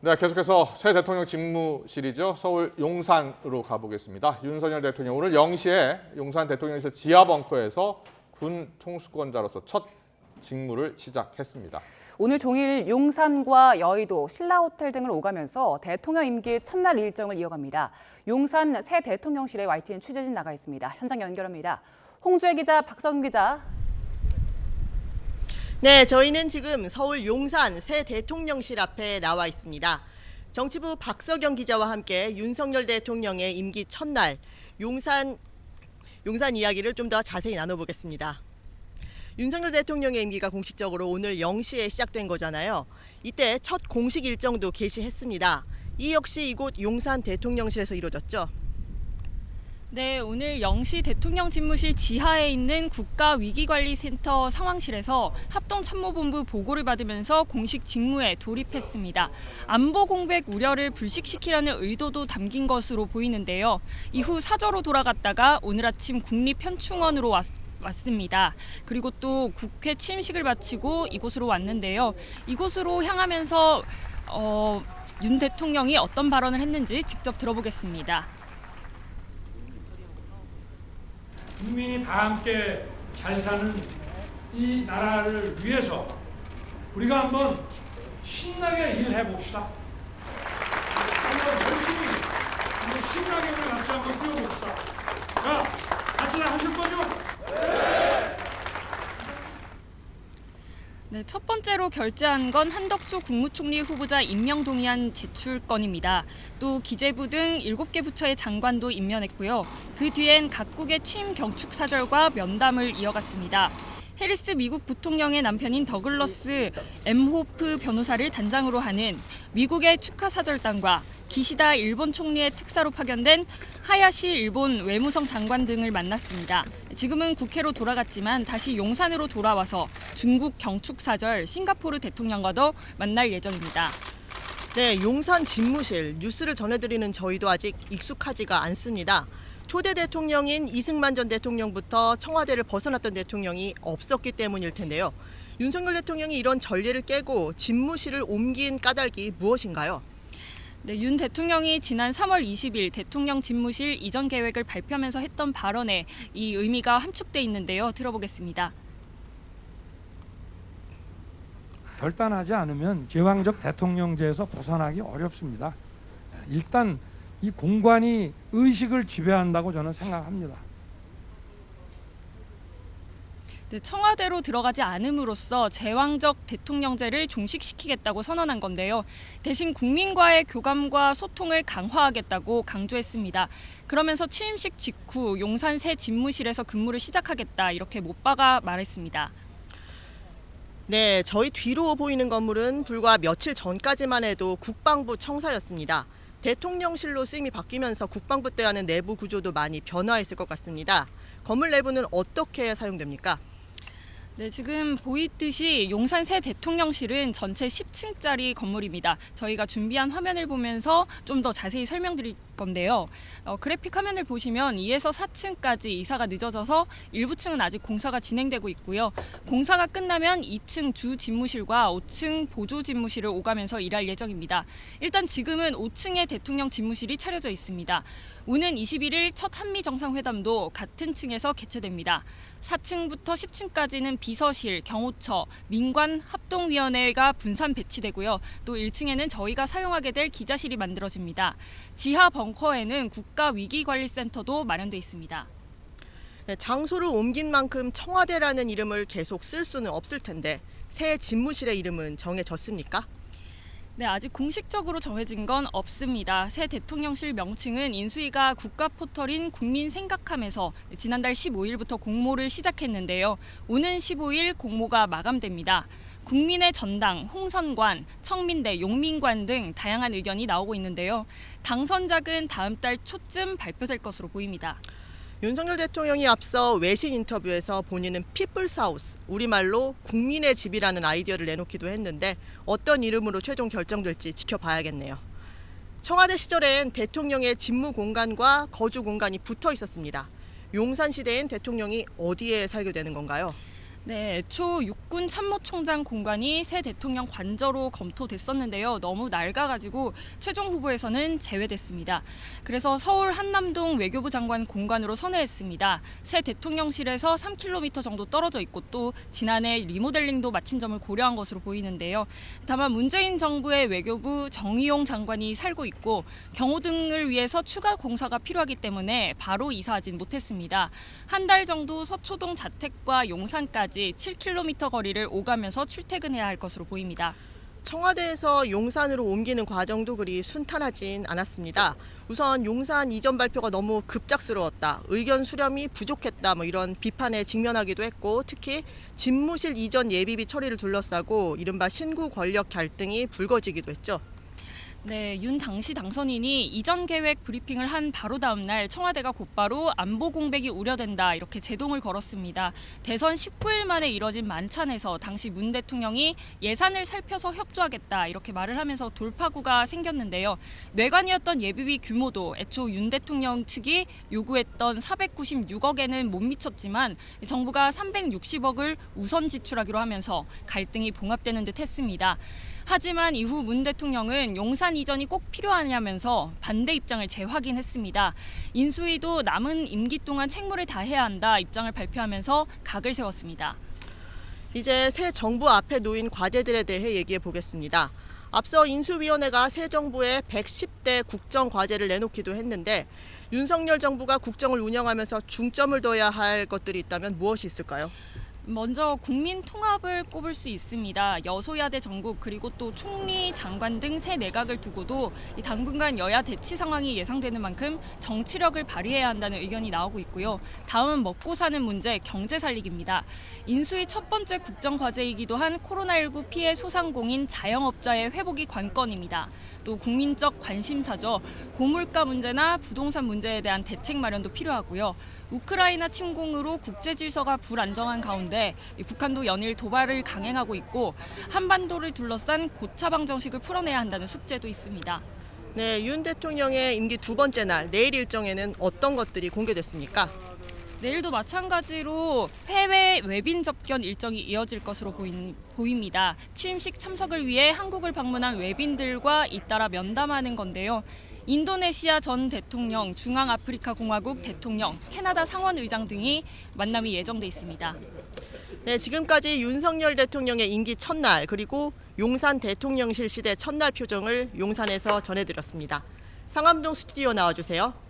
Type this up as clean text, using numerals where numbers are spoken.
네, 계속해서 새 대통령 집무실이죠. 서울 용산으로 가보겠습니다. 윤석열 대통령 오늘 0시에 용산 대통령실 지하 벙커에서 군 통수권자로서 첫 직무를 시작했습니다. 오늘 종일 용산과 여의도, 신라호텔 등을 오가면서 대통령 임기 첫날 일정을 이어갑니다. 용산 새 대통령실에 YTN 취재진 나가 있습니다. 현장 연결합니다. 홍주혜 기자, 박성 기자. 네, 저희는 지금 서울 용산 새 대통령실 앞에 나와 있습니다. 정치부 박석영 기자와 함께 윤석열 대통령의 임기 첫날 용산 이야기를 좀 더 자세히 나눠보겠습니다. 윤석열 대통령의 임기가 공식적으로 오늘 0시에 시작된 거잖아요. 이때 첫 공식 일정도 개시했습니다. 이 역시 이곳 용산 대통령실에서 이루어졌죠. 네, 오늘 0시 대통령 집무실 지하에 있는 국가위기관리센터 상황실에서 합동참모본부 보고를 받으면서 공식 직무에 돌입했습니다. 안보 공백 우려를 불식시키려는 의도도 담긴 것으로 보이는데요. 이후 사저로 돌아갔다가 오늘 아침 국립현충원으로 왔습니다. 그리고 또 국회 취임식을 마치고 이곳으로 왔는데요. 이곳으로 향하면서 윤 대통령이 어떤 발언을 했는지 직접 들어보겠습니다. 국민이 다 함께 잘 사는 이 나라를 위해서 우리가 한번 신나게 일해 봅시다. 한번 열심히 한번 신나게 우리 같이 한번 뛰어봅시다. 자, 같이 하실 거죠? 네, 첫 번째로 결재한 건 한덕수 국무총리 후보자 임명 동의안 제출 건입니다. 또 기재부 등 7개 부처의 장관도 임명했고요. 그 뒤엔 각국의 취임 경축 사절과 면담을 이어갔습니다. 해리스 미국 부통령의 남편인 더글러스 엠호프 변호사를 단장으로 하는 미국의 축하 사절단과 기시다 일본 총리의 특사로 파견된 하야시 일본 외무성 장관 등을 만났습니다. 지금은 국회로 돌아갔지만 다시 용산으로 돌아와서 중국 경축사절 싱가포르 대통령과도 만날 예정입니다. 네, 용산 집무실 뉴스를 전해드리는 저희도 아직 익숙하지가 않습니다. 초대 대통령인 이승만 전 대통령부터 청와대를 벗어났던 대통령이 없었기 때문일 텐데요. 윤석열 대통령이 이런 전례를 깨고 집무실을 옮긴 까닭이 무엇인가요? 네, 윤 대통령이 지난 3월 20일 대통령 집무실 이전 계획을 발표하면서 했던 발언에 이 의미가 함축돼 있는데요. 들어보겠습니다. 결단하지 않으면 제왕적 대통령제에서 벗어나기 어렵습니다. 일단 이 공관이 의식을 지배한다고 저는 생각합니다. 네, 청와대로 들어가지 않음으로써 제왕적 대통령제를 종식시키겠다고 선언한 건데요. 대신 국민과의 교감과 소통을 강화하겠다고 강조했습니다. 그러면서 취임식 직후 용산 새 집무실에서 근무를 시작하겠다 이렇게 못 박아 말했습니다. 네, 저희 뒤로 보이는 건물은 불과 며칠 전까지만 해도 국방부 청사였습니다. 대통령실로 쓰임이 바뀌면서 국방부 때와는 내부 구조도 많이 변화했을 것 같습니다. 건물 내부는 어떻게 사용됩니까? 네, 지금 보이듯이 용산 새 대통령실은 전체 10층짜리 건물입니다. 저희가 준비한 화면을 보면서 좀 더 자세히 설명드릴 건데요. 그래픽 화면을 보시면 2에서 4층까지 이사가 늦어져서 일부 층은 아직 공사가 진행되고 있고요. 공사가 끝나면 2층 주 집무실과 5층 보조 집무실을 오가면서 일할 예정입니다. 일단 지금은 5층에 대통령 집무실이 차려져 있습니다. 오는 21일 첫 한미 정상회담도 같은 층에서 개최됩니다. 4층부터 10층까지는 비서실, 경호처, 민관 합동위원회가 분산 배치되고요. 또 1층에는 저희가 사용하게 될 기자실이 만들어집니다. 지하 벙커에는 국가위기관리센터도 마련돼 있습니다. 네, 장소를 옮긴 만큼 청와대라는 이름을 계속 쓸 수는 없을 텐데 새 집무실의 이름은 정해졌습니까? 네, 아직 공식적으로 정해진 건 없습니다. 새 대통령실 명칭은 인수위가 국가 포털인 국민 생각함에서 지난달 15일부터 공모를 시작했는데요. 오는 15일 공모가 마감됩니다. 국민의 전당, 홍선관, 청민대, 용민관 등 다양한 의견이 나오고 있는데요. 당선작은 다음 달 초쯤 발표될 것으로 보입니다. 윤석열 대통령이 앞서 외신 인터뷰에서 본인은 피플스 하우스, 우리말로 국민의 집이라는 아이디어를 내놓기도 했는데 어떤 이름으로 최종 결정될지 지켜봐야겠네요. 청와대 시절엔 대통령의 집무 공간과 거주 공간이 붙어 있었습니다. 용산 시대엔 대통령이 어디에 살게 되는 건가요? 네, 애초 육군 참모총장 공관이 새 대통령 관저로 검토됐었는데요. 너무 낡아가지고 최종 후보에서는 제외됐습니다. 그래서 서울 한남동 외교부 장관 공관으로 선회했습니다. 새 대통령실에서 3km 정도 떨어져 있고 또 지난해 리모델링도 마친 점을 고려한 것으로 보이는데요. 다만 문재인 정부의 외교부 정의용 장관이 살고 있고 경호 등을 위해서 추가 공사가 필요하기 때문에 바로 이사하진 못했습니다. 한 달 정도 서초동 자택과 용산까지 7km 거리를 오가면서 출퇴근해야 할 것으로 보입니다. 청와대에서 용산으로 옮기는 과정도 그리 순탄하진 않았습니다. 우선 용산 이전 발표가 너무 급작스러웠다, 의견 수렴이 부족했다, 이런 비판에 직면하기도 했고, 특히 집무실 이전 예비비 처리를 둘러싸고 이른바 신구 권력 갈등이 불거지기도 했죠. 네, 윤 당시 당선인이 이전 계획 브리핑을 한 바로 다음 날 청와대가 곧바로 안보 공백이 우려된다 이렇게 제동을 걸었습니다. 대선 19일 만에 이뤄진 만찬에서 당시 문 대통령이 예산을 살펴서 협조하겠다 이렇게 말을 하면서 돌파구가 생겼는데요. 뇌관이었던 예비비 규모도 애초 윤 대통령 측이 요구했던 496억에는 못 미쳤지만 정부가 360억을 우선 지출하기로 하면서 갈등이 봉합되는 듯 했습니다. 하지만 이후 문 대통령은 용산 이전이 꼭 필요하냐면서 반대 입장을 재확인했습니다. 인수위도 남은 임기 동안 책무를 다해야 한다 입장을 발표하면서 각을 세웠습니다. 이제 새 정부 앞에 놓인 과제들에 대해 얘기해 보겠습니다. 앞서 인수위원회가 새 정부의 110대 국정 과제를 내놓기도 했는데, 윤석열 정부가 국정을 운영하면서 중점을 둬야 할 것들이 있다면 무엇이 있을까요? 먼저 국민 통합을 꼽을 수 있습니다. 여소야대 정국 그리고 또 총리, 장관 등 새 내각을 두고도 당분간 여야 대치 상황이 예상되는 만큼 정치력을 발휘해야 한다는 의견이 나오고 있고요. 다음은 먹고 사는 문제, 경제 살리기입니다. 인수위 첫 번째 국정 과제이기도 한 코로나19 피해 소상공인 자영업자의 회복이 관건입니다. 또 국민적 관심사죠. 고물가 문제나 부동산 문제에 대한 대책 마련도 필요하고요. 우크라이나 침공으로 국제 질서가 불안정한 가운데 북한도 연일 도발을 강행하고 있고 한반도를 둘러싼 고차방 정식을 풀어내야 한다는 숙제도 있습니다. 네, 윤 대통령의 임기 두 번째 날, 내일 일정에는 어떤 것들이 공개됐습니까? 내일도 마찬가지로 해외 외빈 접견 일정이 이어질 것으로 보입니다. 취임식 참석을 위해 한국을 방문한 외빈들과 잇따라 면담하는 건데요. 인도네시아 전 대통령, 중앙아프리카공화국 대통령, 캐나다 상원의장 등이 만남이 예정돼 있습니다. 네, 지금까지 윤석열 대통령의 임기 첫날, 그리고 용산 대통령실 시대 첫날 표정을 용산에서 전해드렸습니다. 상암동 스튜디오 나와주세요.